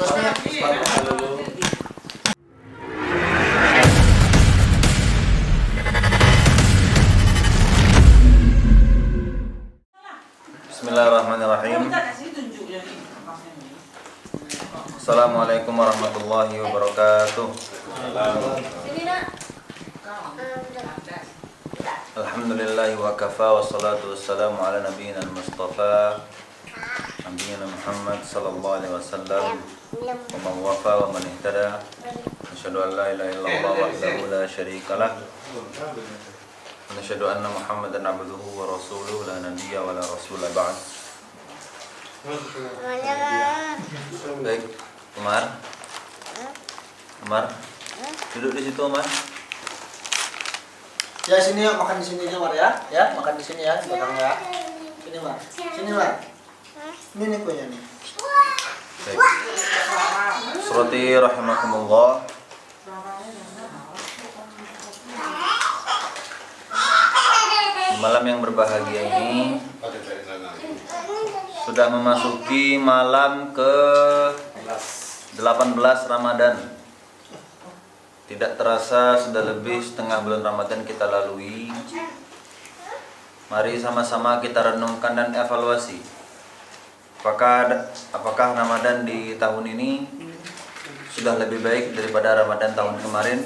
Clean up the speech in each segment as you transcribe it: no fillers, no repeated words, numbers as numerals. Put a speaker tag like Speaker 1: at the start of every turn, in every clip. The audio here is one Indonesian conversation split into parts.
Speaker 1: Bismillahirrahmanirrahim. Assalamualaikum warahmatullahi wabarakatuh. Alhamdulillahi wa kafa, wassalatu wassalamu ala nabiyyina al-mustafa nabiyyina Muhammad sallallahu alaihi wasallam wa man wafa wa man ihtada. Asyhadu an la ilaha illallah wahdahu la syarikalah wa asyhadu anna Muhammadan abduhu wa rasuluhu la nabiyya wa la rasula ba'd. Baik, Umar, duduk di situ, Umar.
Speaker 2: Ya sini ya, makan di sini aja, Mar ya. Ya, makan di sini ya, di belakang ya. Sini, Mar. Sini, Mar. Ini nih kuenya nih.
Speaker 1: Baik. Surati rahimakumullah. Di malam yang berbahagia ini sudah memasuki malam ke 18 Ramadan. Tidak terasa sudah lebih setengah bulan Ramadan kita lalui. Mari sama-sama kita renungkan dan evaluasi. Apakah Ramadan di tahun ini sudah lebih baik daripada Ramadan tahun kemarin,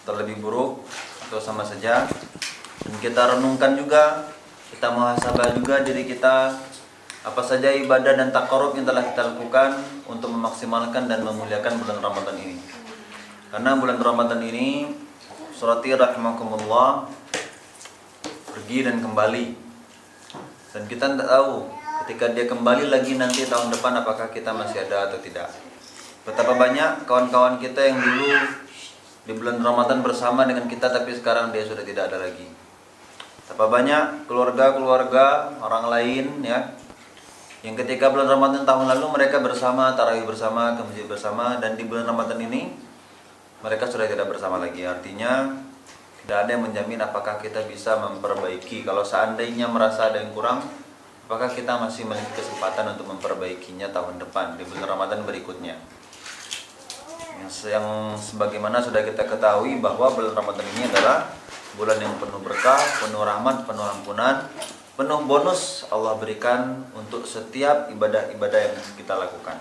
Speaker 1: atau lebih buruk, atau sama saja? Dan kita renungkan juga, kita muhasabah juga diri kita, apa saja ibadah dan taqarrub yang telah kita lakukan untuk memaksimalkan dan memuliakan bulan Ramadan ini. Karena bulan Ramadan ini, surati rahimakumullah, pergi dan kembali. Dan kita tidak tahu ketika dia kembali lagi nanti tahun depan apakah kita masih ada atau tidak. Betapa banyak kawan-kawan kita yang dulu di bulan Ramadan bersama dengan kita, tapi sekarang dia sudah tidak ada lagi. Betapa banyak keluarga-keluarga orang lain ya, yang ketika bulan Ramadan tahun lalu mereka bersama, tarawih bersama, ke masjid bersama, dan di bulan Ramadan ini mereka sudah tidak bersama lagi. Artinya tidak ada yang menjamin apakah kita bisa memperbaiki. Kalau seandainya merasa ada yang kurang, apakah kita masih memiliki kesempatan untuk memperbaikinya tahun depan, di bulan Ramadan berikutnya. Yang sebagaimana sudah kita ketahui bahwa bulan Ramadan ini adalah bulan yang penuh berkah, penuh rahmat, penuh ampunan, penuh bonus Allah berikan untuk setiap ibadah-ibadah yang kita lakukan.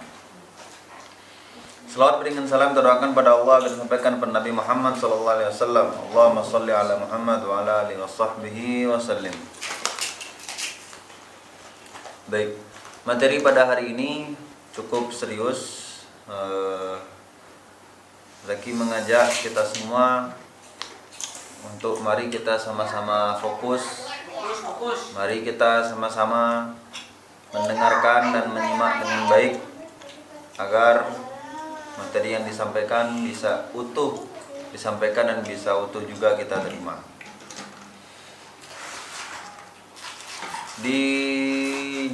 Speaker 1: Selawat berikan salam terdoakan pada Allah dan sampaikan kepada Nabi Muhammad sallallahu alaihi wasallam. Allahumma shalli ala Muhammad wa ala alihi washabbihi wasallim. Baik, materi pada hari ini cukup serius. Zaki mengajak kita semua untuk mari kita sama-sama fokus. Mari kita sama-sama mendengarkan dan menyimak dengan baik agar materi yang disampaikan bisa utuh disampaikan dan bisa utuh juga kita terima. Di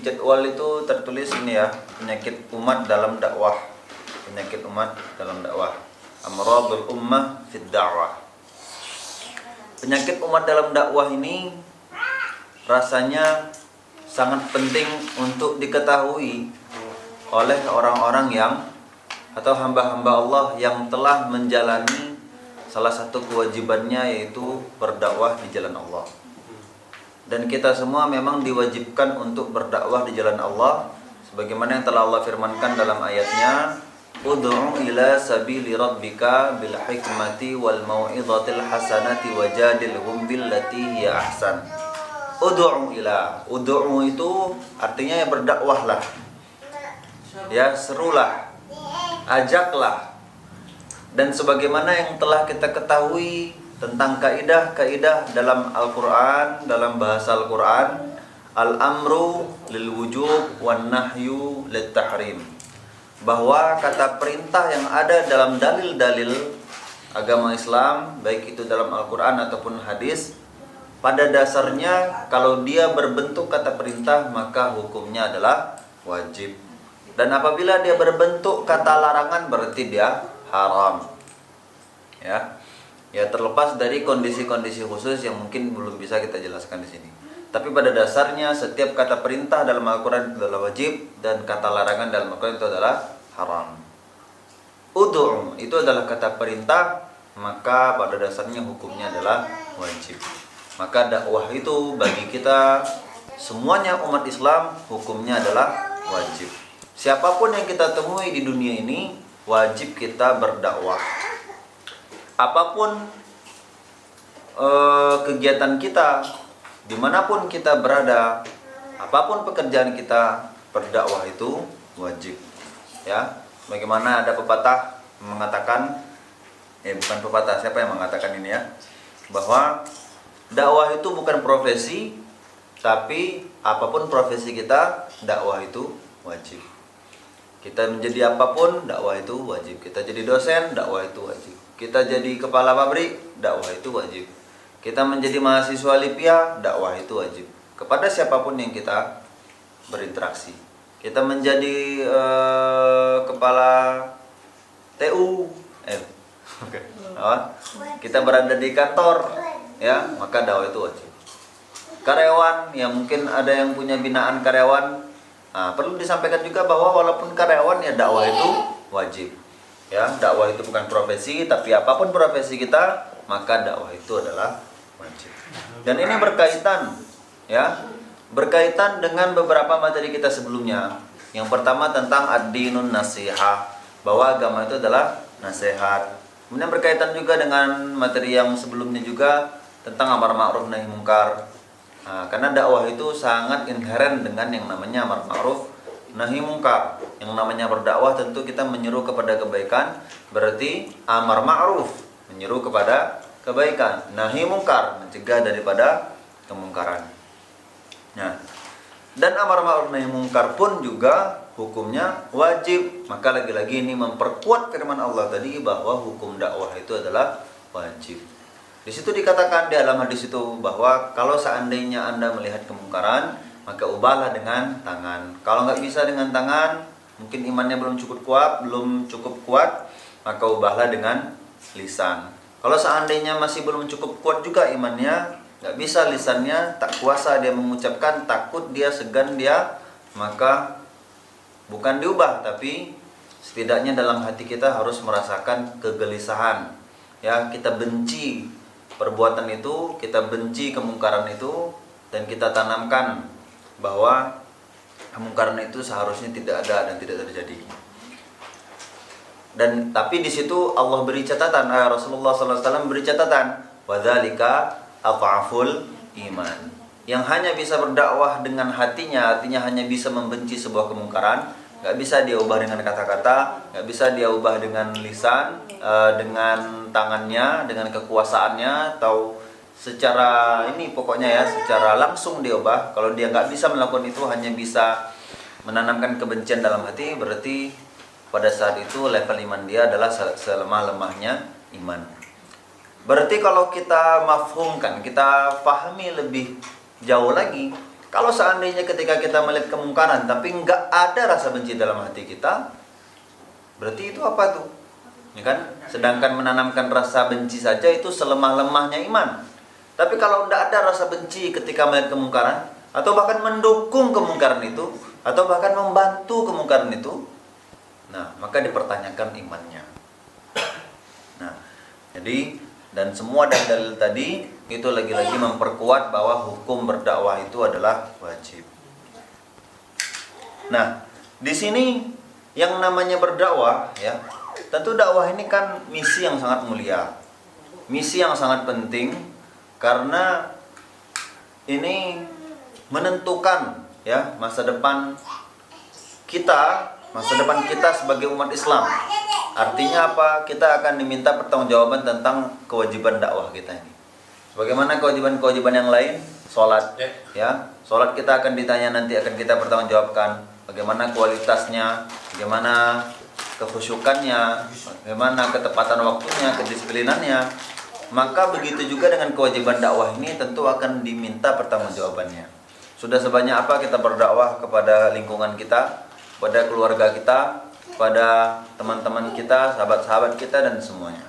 Speaker 1: jadwal itu tertulis ini ya, penyakit umat dalam dakwah. Penyakit umat dalam dakwah. Amradul ummah fid da'wah. Penyakit umat dalam dakwah ini rasanya sangat penting untuk diketahui oleh orang-orang yang atau hamba-hamba Allah yang telah menjalani salah satu kewajibannya, yaitu berdakwah di jalan Allah. Dan kita semua memang diwajibkan untuk berdakwah di jalan Allah, sebagaimana yang telah Allah firmankan dalam ayatnya, ud'u ila sabili rabbika bil hikmati wal mau'izatil hasanati wajadilhum billati hiya ahsan. Ud'u itu artinya ya berdakwahlah, ya serulah, ajaklah. Dan sebagaimana yang telah kita ketahui tentang kaidah-kaidah dalam Al-Quran, dalam bahasa Al-Quran, al-amru lil wujub wan nahyu lit tahrim, bahwa kata perintah yang ada dalam dalil-dalil agama Islam, baik itu dalam Al-Quran ataupun hadis, pada dasarnya kalau dia berbentuk kata perintah maka hukumnya adalah wajib. Dan apabila dia berbentuk kata larangan berarti dia haram. Ya, terlepas dari kondisi-kondisi khusus yang mungkin belum bisa kita jelaskan di sini. Tapi pada dasarnya setiap kata perintah dalam Al-Quran itu adalah wajib dan kata larangan dalam Al-Quran itu adalah haram. Ud'u itu adalah kata perintah, maka pada dasarnya hukumnya adalah wajib. Maka dakwah itu bagi kita semuanya umat Islam hukumnya adalah wajib. Siapapun yang kita temui di dunia ini wajib kita berdakwah. Apapun kegiatan kita, dimanapun kita berada, apapun pekerjaan kita, berdakwah itu wajib. Ya, bagaimana ada pepatah mengatakan, bukan pepatah, siapa yang mengatakan ini ya, bahwa dakwah itu bukan profesi, tapi apapun profesi kita, dakwah itu wajib. Kita menjadi apapun, dakwah itu wajib. Kita jadi dosen, dakwah itu wajib. Kita jadi kepala pabrik, dakwah itu wajib. Kita menjadi mahasiswa LIPIA, dakwah itu wajib. Kepada siapapun yang kita berinteraksi. Kita menjadi kepala TU, kita berada di kantor, ya, maka dakwah itu wajib. Karyawan, ya mungkin ada yang punya binaan karyawan, perlu disampaikan juga bahwa walaupun karyawan, ya dakwah itu wajib. Ya, dakwah itu bukan profesi, tapi apapun profesi kita, maka dakwah itu adalah wajib. Dan ini berkaitan, ya, berkaitan dengan beberapa materi kita sebelumnya. Yang pertama tentang ad-dinun nasihah, bahwa agama itu adalah nasihat. Kemudian berkaitan juga dengan materi yang sebelumnya juga tentang amar ma'ruf nahi mungkar. Karena dakwah itu sangat inheren dengan yang namanya amar ma'ruf nahi mungkar. Yang namanya berdakwah tentu kita menyeru kepada kebaikan, berarti amar ma'ruf menyeru kepada kebaikan, nahi mungkar mencegah daripada kemungkaran. Nah, dan amar ma'ruf nahi mungkar pun juga hukumnya wajib. Maka lagi-lagi ini memperkuat firman Allah tadi bahwa hukum dakwah itu adalah wajib. Di situ dikatakan di dalam hadis itu bahwa kalau seandainya Anda melihat kemungkaran, maka ubahlah dengan tangan. Kalau nggak bisa dengan tangan, mungkin imannya belum cukup kuat, maka ubahlah dengan lisan. Kalau seandainya masih belum cukup kuat juga imannya, nggak bisa lisannya, tak kuasa dia mengucapkan, takut dia, segan dia, maka bukan diubah, tapi setidaknya dalam hati kita harus merasakan kegelisahan. Ya, kita benci perbuatan itu, kita benci kemungkaran itu, dan kita tanamkan bahwa kemungkaran itu seharusnya tidak ada dan tidak terjadi. Dan tapi di situ Allah beri catatan, Rasulullah SAW beri catatan, wadzalika adhaful iman. Yang hanya bisa berdakwah dengan hatinya, artinya hanya bisa membenci sebuah kemungkaran, nggak bisa dia ubah dengan kata-kata, nggak bisa dia ubah dengan lisan, dengan tangannya, dengan kekuasaannya, atau secara ini pokoknya ya, secara langsung dia ubah. Kalau dia nggak bisa melakukan itu, hanya bisa menanamkan kebencian dalam hati, berarti pada saat itu level iman dia adalah selemah-lemahnya iman. Berarti kalau kita mafhumkan, kita pahami lebih jauh lagi, kalau seandainya ketika kita melihat kemungkaran tapi nggak ada rasa benci dalam hati kita, berarti itu apa tuh? Ya kan? Sedangkan menanamkan rasa benci saja itu selemah-lemahnya iman. Tapi kalau tidak ada rasa benci ketika melihat kemungkaran, atau bahkan mendukung kemungkaran itu, atau bahkan membantu kemungkaran itu, nah, maka dipertanyakan imannya. Nah, jadi dan semua dalil tadi itu lagi-lagi memperkuat bahwa hukum berdakwah itu adalah wajib. Nah, di sini yang namanya berdakwah, ya, tentu dakwah ini kan misi yang sangat mulia, misi yang sangat penting, karena ini menentukan ya masa depan kita sebagai umat Islam. Artinya apa? Kita akan diminta pertanggungjawaban tentang kewajiban dakwah kita ini. Bagaimana kewajiban-kewajiban yang lain? Sholat, ya. Sholat kita akan ditanya nanti, akan kita pertanggungjawabkan. Bagaimana kualitasnya, bagaimana kekhusyukannya, bagaimana ketepatan waktunya, kedisiplinannya. Maka begitu juga dengan kewajiban dakwah ini tentu akan diminta pertanggungjawabannya. Sudah sebanyak apa kita berdakwah kepada lingkungan kita, pada keluarga kita, pada teman-teman kita, sahabat-sahabat kita, dan semuanya.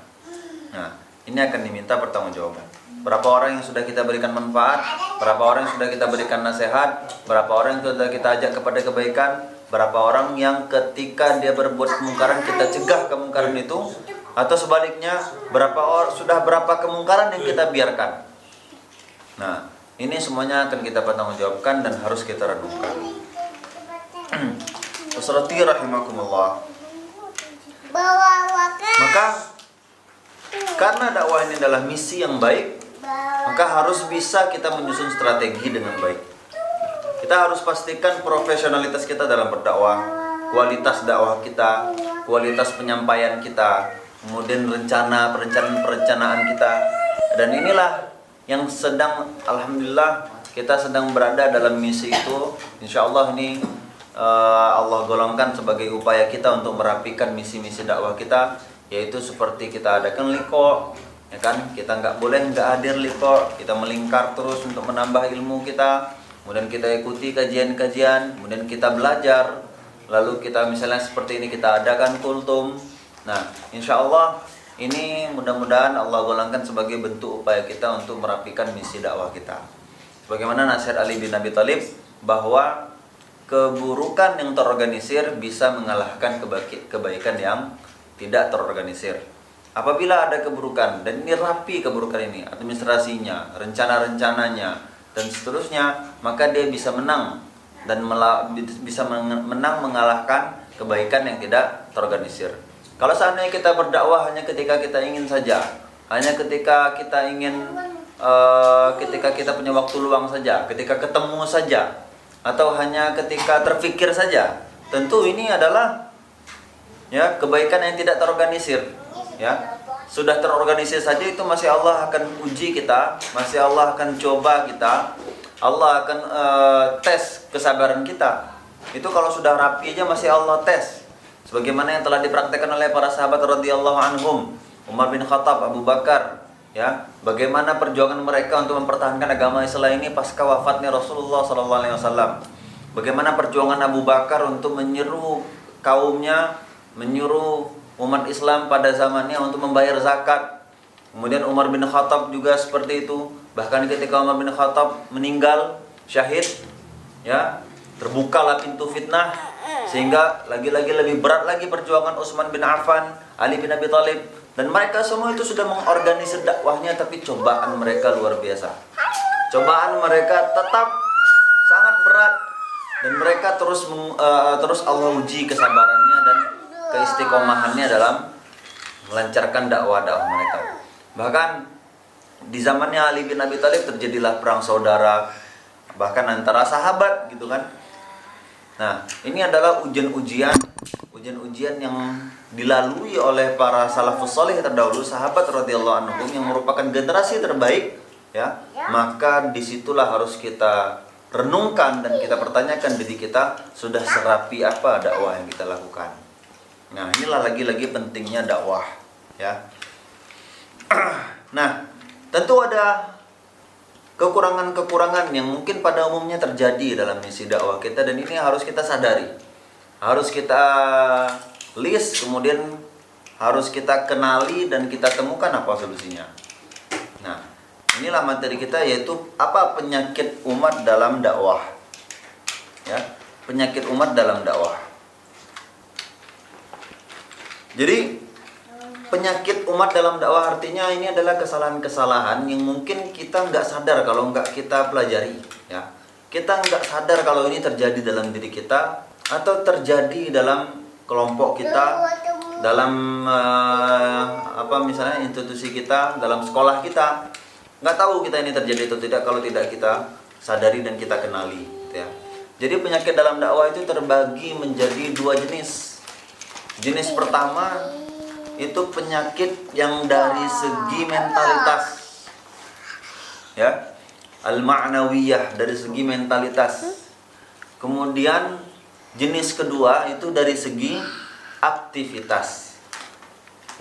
Speaker 1: Nah, ini akan diminta pertanggungjawaban. Berapa orang yang sudah kita berikan manfaat, berapa orang yang sudah kita berikan nasihat, berapa orang yang sudah kita ajak kepada kebaikan, berapa orang yang ketika dia berbuat kemungkaran kita cegah kemungkaran itu, atau sebaliknya sudah berapa kemungkaran yang kita biarkan. Nah, ini semuanya akan kita pertanggungjawabkan dan harus kita renungkan. Wassalatu rahimakumullah. Maka karena dakwah ini adalah misi yang baik, maka harus bisa kita menyusun strategi dengan baik. Kita harus pastikan profesionalitas kita dalam berdakwah, kualitas dakwah kita, kualitas penyampaian kita, kemudian perencanaan kita. Dan inilah yang sedang, alhamdulillah, kita sedang berada dalam misi itu. Insya Allah ini Allah golongkan sebagai upaya kita untuk merapikan misi-misi dakwah kita, yaitu seperti kita adakan liko, ya kan? Kita nggak hadir liko, kita melingkar terus untuk menambah ilmu kita. Kemudian kita ikuti kajian-kajian, kemudian kita belajar, lalu kita misalnya seperti ini kita adakan kultum. Nah, insya Allah ini mudah-mudahan Allah golongkan sebagai bentuk upaya kita untuk merapikan misi dakwah kita. Sebagaimana nasihat Ali bin Abi Thalib bahwa keburukan yang terorganisir bisa mengalahkan kebaikan yang tidak terorganisir. Apabila ada keburukan dan ini rapi keburukan ini, administrasinya, rencana-rencananya, dan seterusnya, maka dia bisa menang dan menang mengalahkan kebaikan yang tidak terorganisir. Kalau seandainya kita berdakwah hanya ketika kita ingin saja, hanya ketika kita ingin ketika kita punya waktu luang saja, ketika ketemu saja, atau hanya ketika terfikir saja, tentu ini adalah ya kebaikan yang tidak terorganisir. Ya, sudah terorganisir saja itu masih Allah akan uji kita, masih Allah akan coba kita, Allah akan tes kesabaran kita. Itu kalau sudah rapi aja masih Allah tes. Sebagaimana yang telah dipraktekkan oleh para sahabat radhiyallahu anhum, Umar bin Khattab, Abu Bakar, ya, bagaimana perjuangan mereka untuk mempertahankan agama Islam ini pasca wafatnya Rasulullah SAW. Bagaimana perjuangan Abu Bakar untuk menyeru kaumnya, menyuruh umat Islam pada zamannya untuk membayar zakat. Kemudian Umar bin Khattab juga seperti itu. Bahkan ketika Umar bin Khattab meninggal syahid, ya, terbukalah pintu fitnah, sehingga lagi-lagi lebih berat lagi perjuangan Utsman bin Affan, Ali bin Abi Thalib, dan mereka semua itu sudah mengorganisir dakwahnya, tapi cobaan mereka luar biasa. Cobaan mereka tetap sangat berat dan mereka terus Allah uji kesabarannya dan keistiqomahannya dalam melancarkan dakwah mereka. Bahkan di zamannya Ali bin Abi Thalib terjadilah perang saudara, bahkan antara sahabat gitu kan. Nah, ini adalah ujian-ujian yang dilalui oleh para salafus saleh terdahulu, sahabat radhiyallahu anhum yang merupakan generasi terbaik, ya. Maka disitulah harus kita renungkan dan kita pertanyakan diri kita, sudah serapi apa dakwah yang kita lakukan. Nah, inilah lagi-lagi pentingnya dakwah, ya. Nah, tentu ada kekurangan-kekurangan yang mungkin pada umumnya terjadi dalam misi dakwah kita, dan ini harus kita sadari. Harus kita list, kemudian harus kita kenali dan kita temukan apa solusinya. Nah, inilah materi kita, yaitu apa penyakit umat dalam dakwah. Ya, penyakit umat dalam dakwah. Jadi penyakit umat dalam dakwah artinya ini adalah kesalahan-kesalahan yang mungkin kita nggak sadar kalau nggak kita pelajari, ya. Kita nggak sadar kalau ini terjadi dalam diri kita atau terjadi dalam kelompok kita, dalam misalnya institusi kita, dalam sekolah kita. Nggak tahu kita ini terjadi atau tidak kalau tidak kita sadari dan kita kenali, ya. Jadi penyakit dalam dakwah itu terbagi menjadi dua jenis. Jenis pertama itu penyakit yang dari segi mentalitas, ya, al-ma'nawiyah, dari segi mentalitas. Kemudian jenis kedua itu dari segi aktivitas.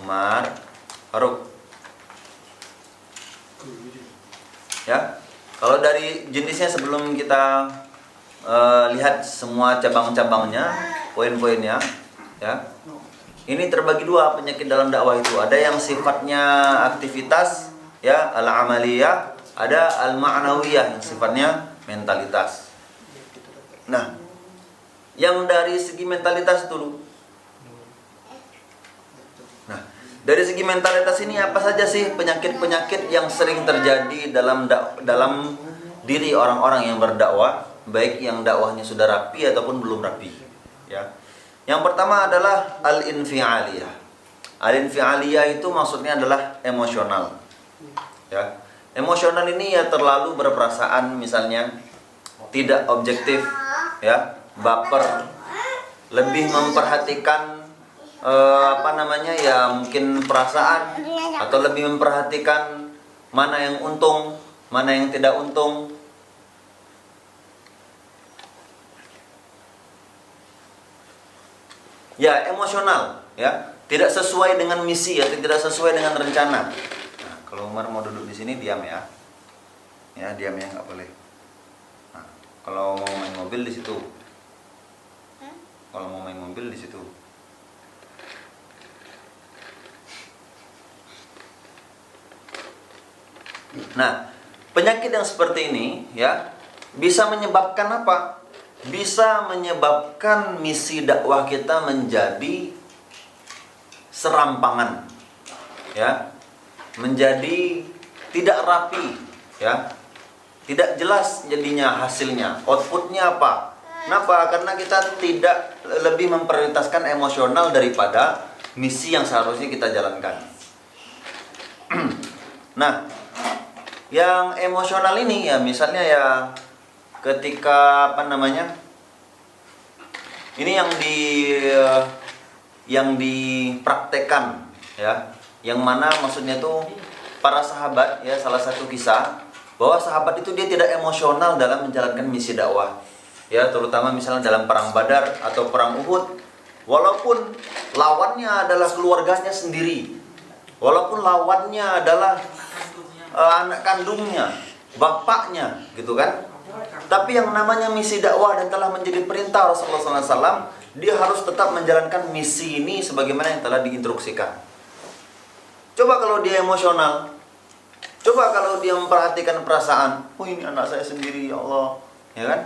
Speaker 1: Umar, Faruk, ya. Kalau dari jenisnya sebelum kita lihat semua cabang-cabangnya, poin-poinnya, ya. Ini terbagi dua penyakit dalam dakwah itu. Ada yang sifatnya aktivitas, ya, al-amaliyah, ada al-ma'nawiyah yang sifatnya mentalitas. Nah, Yang dari segi mentalitas dulu. Nah, dari segi mentalitas ini apa saja sih penyakit-penyakit yang sering terjadi dalam diri orang-orang yang berdakwah, baik yang dakwahnya sudah rapi ataupun belum rapi, ya. Yang pertama adalah al-infialiyah. Al-infialiyah itu maksudnya adalah emosional. Ya. Emosional ini ya terlalu berperasaan, misalnya tidak objektif, ya, baper, lebih memperhatikan ya mungkin perasaan, atau lebih memperhatikan mana yang untung, mana yang tidak untung. Ya, emosional, ya, tidak sesuai dengan misi, ya, tidak sesuai dengan rencana. Nah, kalau Umar mau duduk di sini diam ya, diam ya, nggak boleh. Nah, kalau mau main mobil di situ, kalau mau main mobil di situ. Nah, penyakit yang seperti ini, ya, bisa menyebabkan apa? Bisa menyebabkan misi dakwah kita menjadi serampangan, ya, menjadi tidak rapi, ya, tidak jelas jadinya hasilnya, outputnya apa? Kenapa? Karena kita tidak lebih memprioritaskan emosional daripada misi yang seharusnya kita jalankan. Nah, yang emosional ini ya misalnya ya ketika ini yang dipraktekkan, ya, yang mana maksudnya tuh para sahabat, ya, salah satu kisah bahwa sahabat itu dia tidak emosional dalam menjalankan misi dakwah, ya, terutama misalnya dalam perang Badar atau perang Uhud, walaupun lawannya adalah keluarganya sendiri, walaupun lawannya adalah anak kandungnya, bapaknya, gitu kan. Tapi yang namanya misi dakwah dan telah menjadi perintah Rasulullah SAW, dia harus tetap menjalankan misi ini sebagaimana yang telah diinstruksikan. Coba kalau dia emosional, coba kalau dia memperhatikan perasaan, oh ini anak saya sendiri, ya Allah, ya kan?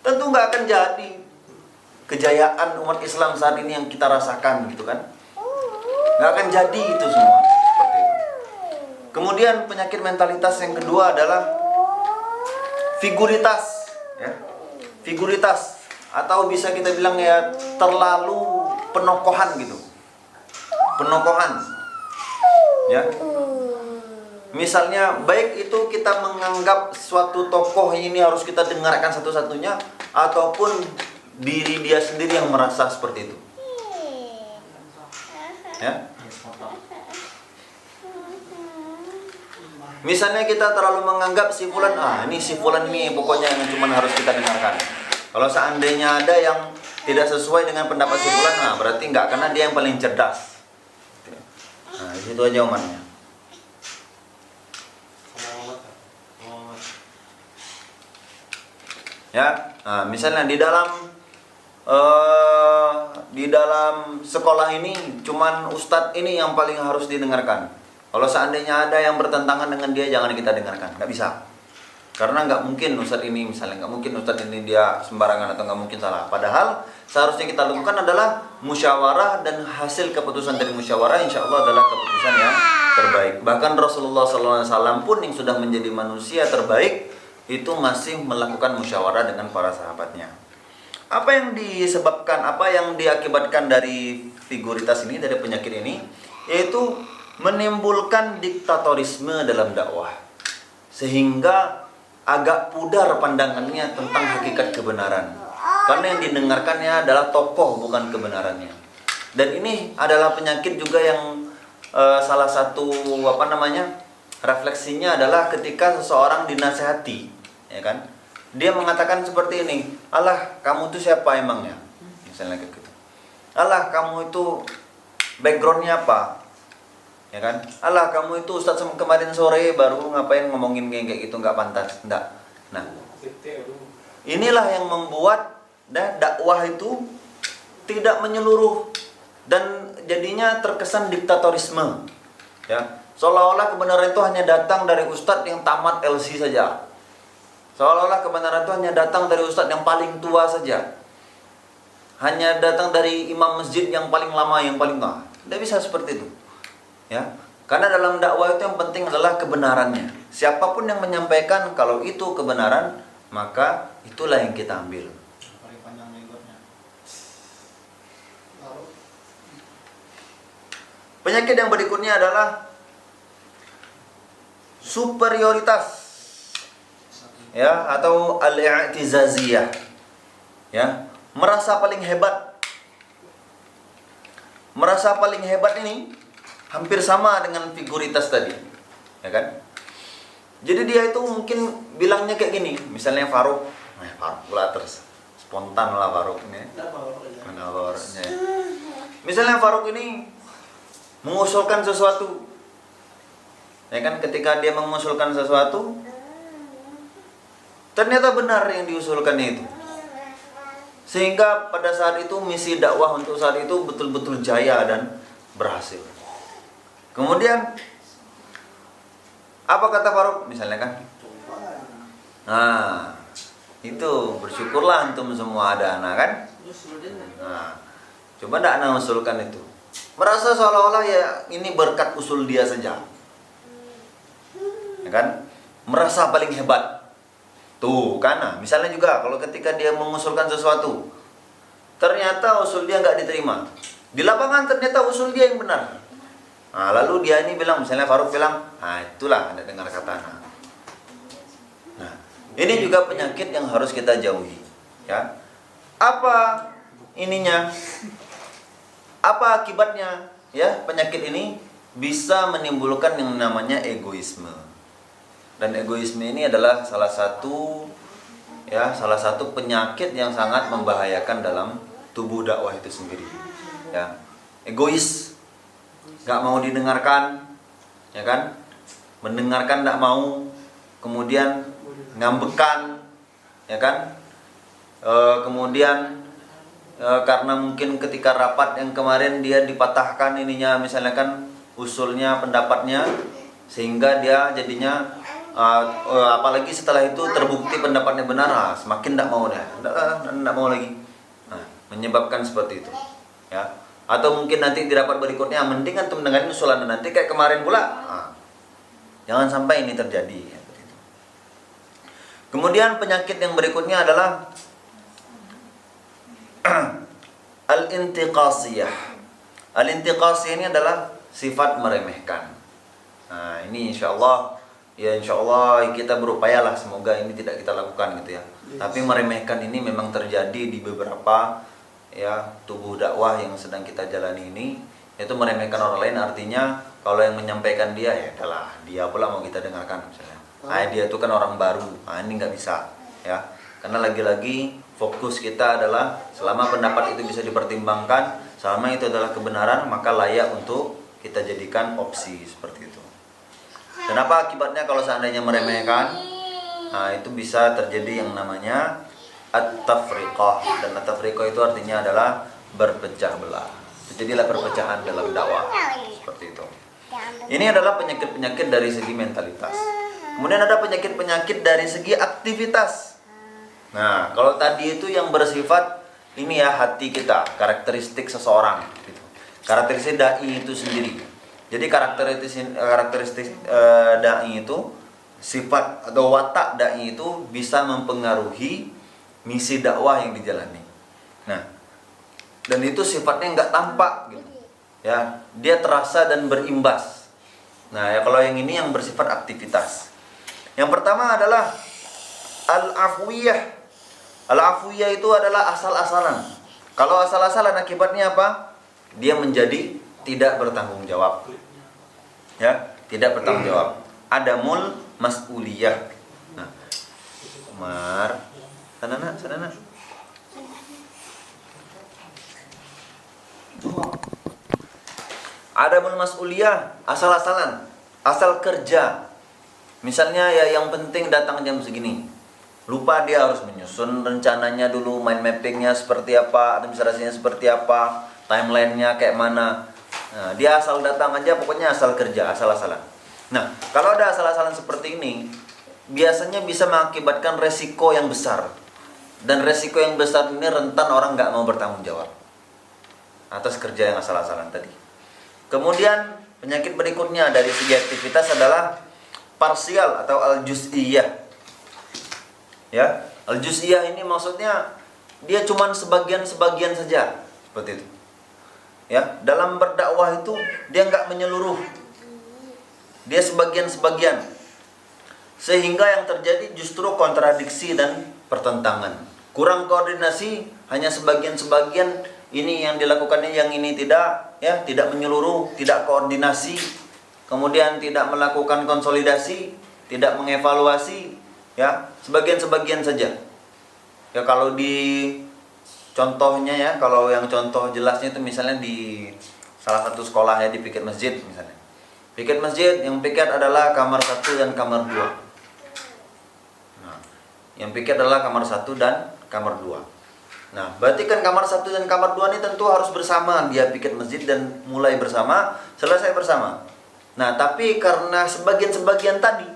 Speaker 1: Tentu nggak akan jadi kejayaan umat Islam saat ini yang kita rasakan, gitu kan? Nggak akan jadi itu semua. Seperti itu. Kemudian penyakit mentalitas yang kedua adalah figuritas, ya. Figuritas, atau bisa kita bilang ya terlalu penokohan gitu. Penokohan. Ya. Misalnya baik itu kita menganggap suatu tokoh ini harus kita dengarkan satu-satunya, ataupun diri dia sendiri yang merasa seperti itu. Ya. Misalnya kita terlalu menganggap si fulan, ini si fulan ini pokoknya yang cuma harus kita dengarkan. Kalau seandainya ada yang tidak sesuai dengan pendapat si fulan, berarti enggak, karena dia yang paling cerdas. Nah, itu aja omongannya. Ya, misalnya di dalam sekolah ini cuman ustadz ini yang paling harus didengarkan. Kalau seandainya ada yang bertentangan dengan dia, jangan kita dengarkan, nggak bisa. Karena nggak mungkin ustadz ini, misalnya nggak mungkin ustadz ini dia sembarangan atau nggak mungkin salah. Padahal seharusnya kita lakukan adalah musyawarah, dan hasil keputusan dari musyawarah insya Allah adalah keputusan yang terbaik. Bahkan Rasulullah SAW pun yang sudah menjadi manusia terbaik itu masih melakukan musyawarah dengan para sahabatnya. Apa yang disebabkan, apa yang diakibatkan dari figuritas ini, dari penyakit ini, yaitu menimbulkan diktatorisme dalam dakwah, sehingga agak pudar pandangannya tentang hakikat kebenaran, karena yang didengarkannya adalah tokoh, bukan kebenarannya. Dan ini adalah penyakit juga yang salah satu refleksinya adalah ketika seseorang dinasehati, ya kan, dia mengatakan seperti ini, alah kamu itu siapa emangnya, misalnya gitu. Alah kamu itu backgroundnya apa, ya kan? Alah kamu itu Ustadz kemarin sore baru ngapain ngomongin kayak gitu, nggak pantas, enggak. Nah, inilah yang membuat dakwah itu tidak menyeluruh dan jadinya terkesan diktatorisme, ya. Seolah-olah kebenaran itu hanya datang dari Ustadz yang tamat LC saja. Seolah-olah kebenaran itu hanya datang dari Ustadz yang paling tua saja. hanya datang dari imam masjid yang paling lama, yang paling tua. Tidak bisa seperti itu. Ya. Karena dalam dakwah itu yang penting adalah kebenarannya. Siapapun yang menyampaikan kalau itu kebenaran, maka itulah yang kita ambil.
Speaker 2: Paling panjang menggotnya.
Speaker 1: Penyakit yang berikutnya adalah superioritas, ya, atau al-i'tizaziyah, ya, merasa paling hebat. Merasa paling hebat ini hampir sama dengan figuritas tadi, ya kan? Jadi dia itu mungkin bilangnya kayak gini, misalnya Faruk pula terus spontan lah Faruk ini. Misalnya Faruk ini mengusulkan sesuatu, ya kan? Ketika dia mengusulkan sesuatu, ternyata benar yang diusulkannya itu. Sehingga pada saat itu misi dakwah untuk saat itu betul-betul jaya dan berhasil. Kemudian apa kata Faruk misalnya kan? Nah, itu bersyukurlah antum semua ada anak kan? Nah, coba ndak anak usulkan itu. Merasa seolah-olah ya ini berkat usul dia saja. Ya kan? Merasa paling hebat. Tuh, karena misalnya juga kalau ketika dia mengusulkan sesuatu, ternyata usul dia nggak diterima. Di lapangan ternyata usul dia yang benar. Nah, lalu dia ini bilang, misalnya Faruk bilang, nah itulah Anda dengar kata anak. Nah, ini juga penyakit yang harus kita jauhi. Ya, apa ininya? Apa akibatnya? Ya, penyakit ini bisa menimbulkan yang namanya egoisme. Dan egoisme ini adalah salah satu penyakit yang sangat membahayakan dalam tubuh dakwah itu sendiri. Ya, egois, nggak mau didengarkan, ya kan? Mendengarkan nggak mau, kemudian ngambekan, ya kan? Kemudian karena mungkin ketika rapat yang kemarin dia dipatahkan ininya, misalnya kan usulnya, pendapatnya, sehingga dia jadinya apalagi setelah itu terbukti pendapatnya benar, semakin tidak mau tidak mau lagi. Nah, menyebabkan seperti itu, ya. Atau mungkin nanti di rapat berikutnya mending antum dengerin usulan nanti kayak kemarin pula. Nah, jangan sampai ini terjadi. Ya, begitu. Kemudian penyakit yang berikutnya adalah al-intiqasiyah. Al-intiqasiyah ini adalah sifat meremehkan. Nah, ini insyaallah kita berupayalah semoga ini tidak kita lakukan gitu ya. Tapi meremehkan ini memang terjadi di beberapa ya tubuh dakwah yang sedang kita jalani ini, yaitu meremehkan orang lain. Artinya kalau yang menyampaikan dia ya adalah dia pula mau kita dengarkan misalnya. Dia itu kan orang baru. Ini nggak bisa ya. Karena lagi-lagi fokus kita adalah selama pendapat itu bisa dipertimbangkan, selama itu adalah kebenaran, maka layak untuk kita jadikan opsi seperti itu. Kenapa akibatnya kalau seandainya meremehkan? Nah, itu bisa terjadi yang namanya at-tafriqah. Dan at-tafriqah itu artinya adalah berpecah belah. Terjadilah perpecahan dalam dakwah. Seperti itu. Ini adalah penyakit-penyakit dari segi mentalitas. Kemudian ada penyakit-penyakit dari segi aktivitas. Nah, kalau tadi itu yang bersifat ini ya hati kita, karakteristik seseorang gitu. Karakteristik dai itu sendiri. Jadi karakteristik dai itu, sifat atau watak dai itu bisa mempengaruhi misi dakwah yang dijalani. Nah, dan itu sifatnya nggak tampak gitu. Ya, dia terasa dan berimbas. Nah, ya kalau yang ini yang bersifat aktivitas. Yang pertama adalah al-afwiyah. Al-afwiyah itu adalah asal-asalan. Kalau asal-asalan akibatnya apa? Dia menjadi tidak bertanggung jawab. Ya, tidak bertanggung jawab. Adamul mas'uliyah. Nah, Umar, sana nak. Adamul mas'uliyah, asal-asalan, asal kerja. Misalnya ya yang penting datang jam segini. Lupa dia harus menyusun rencananya dulu, mind mappingnya seperti apa, administrasinya seperti apa, timelinenya kayak mana. Nah, dia asal datang aja, pokoknya asal kerja, asal-asalan. Nah, kalau ada asal-asalan seperti ini, biasanya bisa mengakibatkan resiko yang besar. Dan resiko yang besar ini rentan orang nggak mau bertanggung jawab atas kerja yang asal-asalan tadi. Kemudian penyakit berikutnya dari segi aktivitas adalah parsial atau al-juz'iyah. Ya, al-juz'iyah ini maksudnya dia cuman sebagian-sebagian saja, seperti itu. Ya, dalam berdakwah itu dia nggak menyeluruh. Dia sebagian-sebagian. Sehingga yang terjadi justru kontradiksi dan pertentangan. Kurang koordinasi, hanya sebagian-sebagian ini yang dilakukannya, yang ini tidak, ya, tidak menyeluruh, tidak koordinasi. Kemudian tidak melakukan konsolidasi, tidak mengevaluasi, ya, sebagian-sebagian saja. Ya, kalau di contohnya ya, kalau yang contoh jelasnya itu misalnya di salah satu sekolah ya, di piket masjid misalnya. Piket masjid yang piket adalah kamar 1 dan kamar 2. Nah, yang piket adalah kamar 1 dan kamar 2. Nah, berarti kan kamar 1 dan kamar 2 ini tentu harus bersama, dia piket masjid dan mulai bersama, selesai bersama. Nah, tapi karena sebagian-sebagian tadi,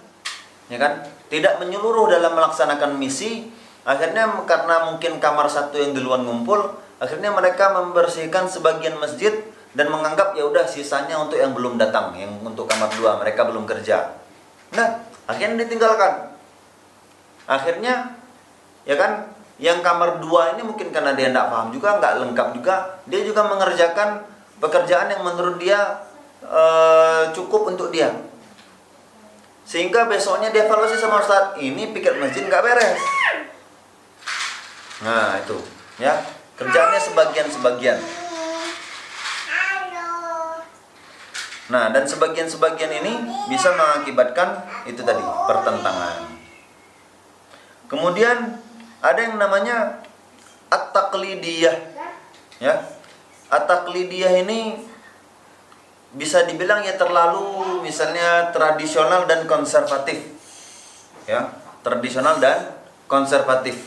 Speaker 1: ya kan, tidak menyeluruh dalam melaksanakan misi, akhirnya karena mungkin kamar 1 yang duluan ngumpul, akhirnya mereka membersihkan sebagian masjid dan menganggap ya udah sisanya untuk yang belum datang, yang untuk kamar 2 mereka belum kerja. Nah, akhirnya ditinggalkan. Akhirnya ya kan, yang kamar 2 ini mungkin karena dia tidak paham juga, nggak lengkap juga, dia juga mengerjakan pekerjaan yang menurut dia cukup untuk dia. Sehingga besoknya dia evaluasi sama Ustaz, ini piket masjid nggak beres. Nah itu, ya, kerjaannya sebagian-sebagian. Nah, dan sebagian-sebagian ini bisa mengakibatkan itu tadi, pertentangan. Kemudian ada yang namanya at-taqlidiyah. Ya. At-taqlidiyah ini bisa dibilang ya terlalu misalnya tradisional dan konservatif. Ya, tradisional dan konservatif.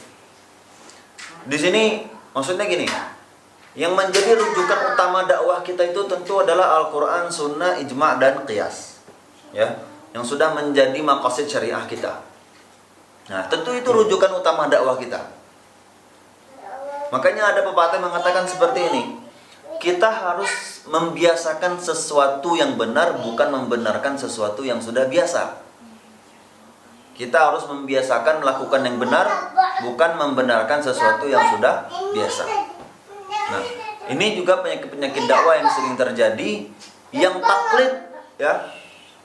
Speaker 1: Di sini maksudnya gini, yang menjadi rujukan utama dakwah kita itu tentu adalah Al-Quran, Sunnah, Ijma' dan Qiyas, ya, yang sudah menjadi maqasid syariah kita. Nah, tentu itu rujukan utama dakwah kita. Makanya ada pepatah yang mengatakan seperti ini, kita harus membiasakan sesuatu yang benar, bukan membenarkan sesuatu yang sudah biasa. Kita harus membiasakan melakukan yang benar, bukan membenarkan sesuatu yang sudah biasa. Nah, ini juga penyakit-penyakit dakwah yang sering terjadi, yang taklid, ya.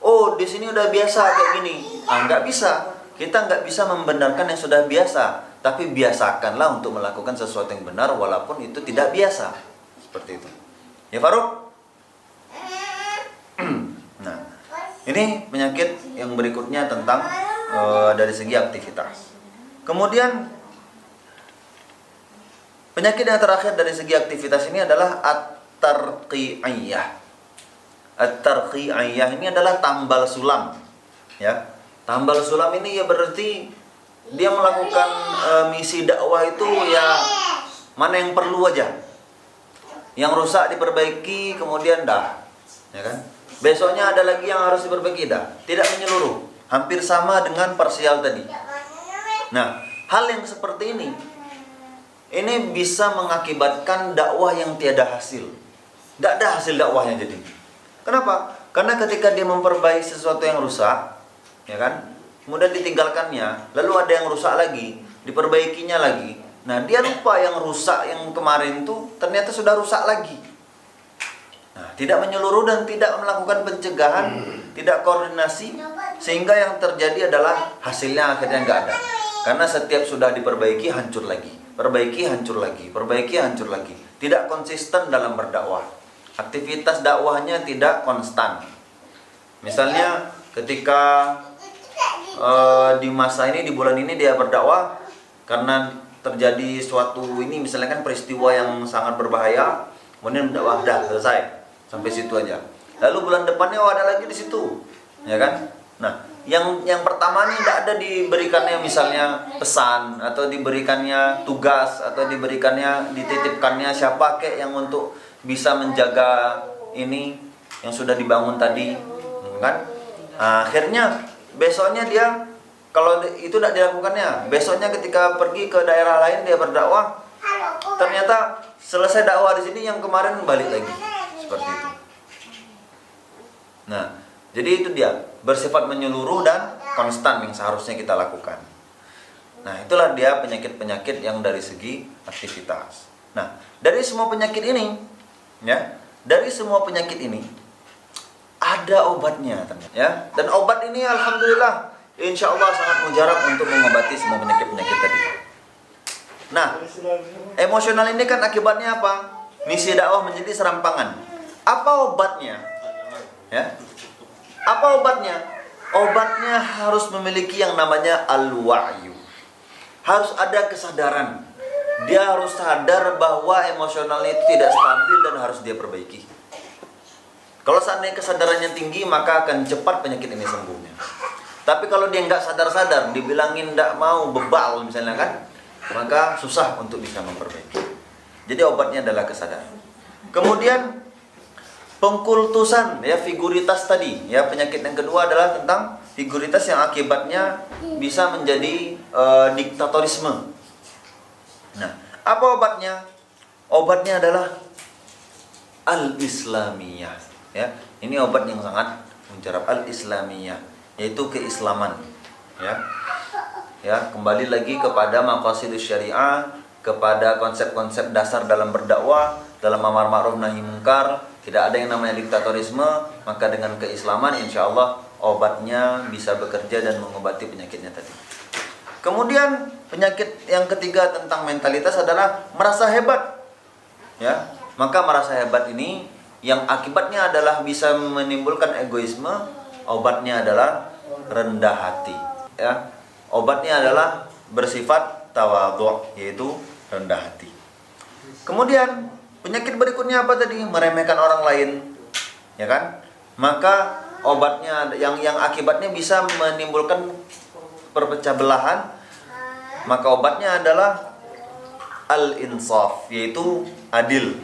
Speaker 1: Oh, di sini udah biasa kayak gini. Nggak bisa. Kita nggak bisa membenarkan yang sudah biasa, tapi biasakanlah untuk melakukan sesuatu yang benar walaupun itu tidak biasa. Seperti itu. Ya, Faruk? Nah, ini penyakit yang berikutnya tentang dari segi aktivitas. Kemudian penyakit yang terakhir dari segi aktivitas ini adalah at-tarqi'iyah. At-tarqi'iyah ini adalah tambal sulam. Ya. Tambal sulam ini ya berarti dia melakukan misi dakwah itu ya mana yang perlu aja. Yang rusak diperbaiki, kemudian dah. Ya kan? Besoknya ada lagi yang harus diperbaiki, dah. Tidak menyeluruh. Hampir sama dengan parsial tadi. Nah, hal yang seperti ini bisa mengakibatkan dakwah yang tiada hasil. Tidak ada hasil dakwahnya jadi. Kenapa? Karena ketika dia memperbaiki sesuatu yang rusak, ya kan, kemudian ditinggalkannya, lalu ada yang rusak lagi, diperbaikinya lagi. Nah, dia lupa yang rusak yang kemarin itu ternyata sudah rusak lagi. Nah, tidak menyeluruh dan tidak melakukan pencegahan, tidak koordinasi, sehingga yang terjadi adalah hasilnya akhirnya nggak ada. Karena setiap sudah diperbaiki hancur lagi, perbaiki hancur lagi, perbaiki hancur lagi. Tidak konsisten dalam berdakwah. Aktivitas dakwahnya tidak konstan. Misalnya ketika di masa ini, di bulan ini dia berdakwah, karena terjadi suatu ini misalnya kan peristiwa yang sangat berbahaya, kemudian berdakwah dah selesai sampai situ aja. Lalu bulan depannya ada lagi di situ, ya kan? Nah, yang pertama ini tidak ada diberikannya misalnya pesan atau diberikannya tugas atau diberikannya dititipkannya siapa kek yang untuk bisa menjaga ini yang sudah dibangun tadi, kan? Akhirnya besoknya dia Kalau itu tidak dilakukannya, besoknya ketika pergi ke daerah lain dia berdakwah, ternyata selesai dakwah di sini yang kemarin balik lagi. Seperti itu. Nah, jadi itu dia, bersifat menyeluruh dan konstan yang seharusnya kita lakukan. Nah, itulah dia penyakit-penyakit yang dari segi aktivitas. Nah, dari semua penyakit ini, ya, dari semua penyakit ini ada obatnya, ternyata, ya. Dan obat ini alhamdulillah, insya Allah sangat mujarab untuk mengobati semua penyakit-penyakit tadi. Nah, emosional ini kan akibatnya apa? Misi dakwah menjadi serampangan. Apa obatnya? Ya, apa obatnya? Obatnya harus memiliki yang namanya al-wa'yu. Harus ada kesadaran. Dia harus sadar bahwa emosionalnya itu tidak stabil dan harus dia perbaiki. Kalau seandainya kesadarannya tinggi, maka akan cepat penyakit ini sembuhnya. Tapi kalau dia nggak sadar-sadar, dibilangin nggak mau, bebal misalnya kan, maka susah untuk bisa memperbaiki. Jadi obatnya adalah kesadaran. Kemudian pengkultusan, ya, figuritas tadi, ya, penyakit yang kedua adalah tentang figuritas yang akibatnya bisa menjadi diktatorisme. Nah, apa obatnya? Obatnya adalah al-islamiyah, ya. Ini obat yang sangat mujarab, al-islamiyah, yaitu keislaman, ya. Ya, kembali lagi kepada maqasidus syariah, kepada konsep-konsep dasar dalam berdakwah, dalam amar ma'ruf nahi munkar. Tidak ada yang namanya diktatorisme, maka dengan keislaman insya Allah obatnya bisa bekerja dan mengobati penyakitnya tadi. Kemudian penyakit yang ketiga tentang mentalitas adalah merasa hebat. Ya, maka merasa hebat ini yang akibatnya adalah bisa menimbulkan egoisme, obatnya adalah rendah hati. Ya, obatnya adalah bersifat tawadhu, yaitu rendah hati. Kemudian penyakit berikutnya apa tadi? Meremehkan orang lain, ya kan? Maka obatnya yang akibatnya bisa menimbulkan perpecah belahan, maka obatnya adalah al-insaf, yaitu adil,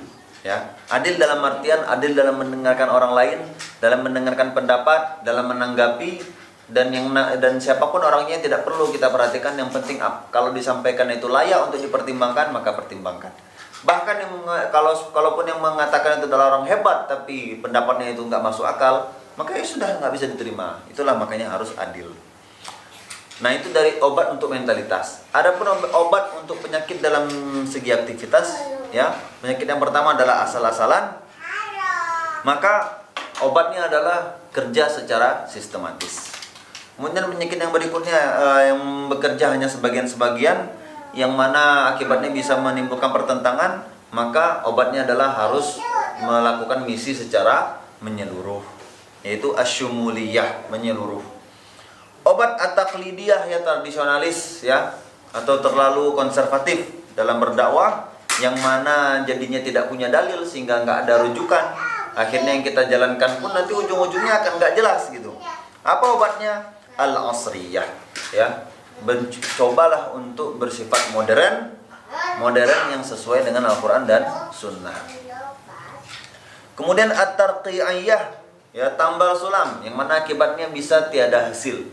Speaker 1: ya. Adil dalam artian adil dalam mendengarkan orang lain, dalam mendengarkan pendapat, dalam menanggapi, dan siapapun orangnya tidak perlu kita perhatikan, yang penting kalau disampaikan itu layak untuk dipertimbangkan, maka pertimbangkan. Bahkan kalaupun yang mengatakan itu adalah orang hebat tapi pendapatnya itu nggak masuk akal, maka ya sudah nggak bisa diterima. Itulah makanya harus adil. Nah, itu dari obat untuk mentalitas. Adapun obat untuk penyakit dalam segi aktivitas, ya, penyakit yang pertama adalah asal-asalan. Maka obatnya adalah kerja secara sistematis. Kemudian penyakit yang berikutnya yang bekerja hanya sebagian-sebagian, yang mana akibatnya bisa menimbulkan pertentangan, maka obatnya adalah harus melakukan misi secara menyeluruh, yaitu asyumuliyah, menyeluruh. Obat at-taqlidiyah, ya, tradisionalis, ya, atau terlalu konservatif dalam berdakwah, yang mana jadinya tidak punya dalil sehingga nggak ada rujukan. Akhirnya yang kita jalankan pun nanti ujung-ujungnya akan nggak jelas gitu. Apa obatnya? Al-asriyah, ya. Cobalah untuk bersifat modern yang sesuai dengan Al-Quran dan Sunnah. Kemudian at-tarqiyah, ya, tambal sulam, yang mana akibatnya bisa tiada hasil.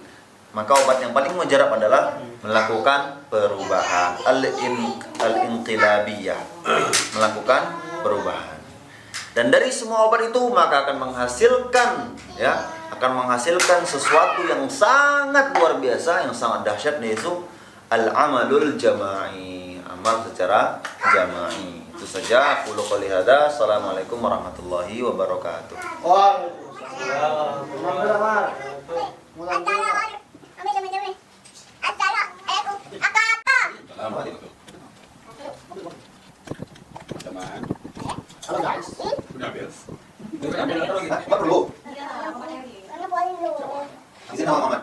Speaker 1: Maka obat yang paling mujarab adalah melakukan perubahan, al-inqilabiyah, melakukan perubahan. Dan dari semua obat itu maka akan menghasilkan, ya, sesuatu yang sangat luar biasa, yang sangat dahsyat, yaitu al-amalul jama'i, amal secara jama'i. Itu saja. Aku qouli hadza. Assalamualaikum warahmatullahi wabarakatuh.
Speaker 2: Waalaikumsalam. Halo guys.
Speaker 3: Udah beres.
Speaker 1: Apa perlu? Izin sama Muhammad.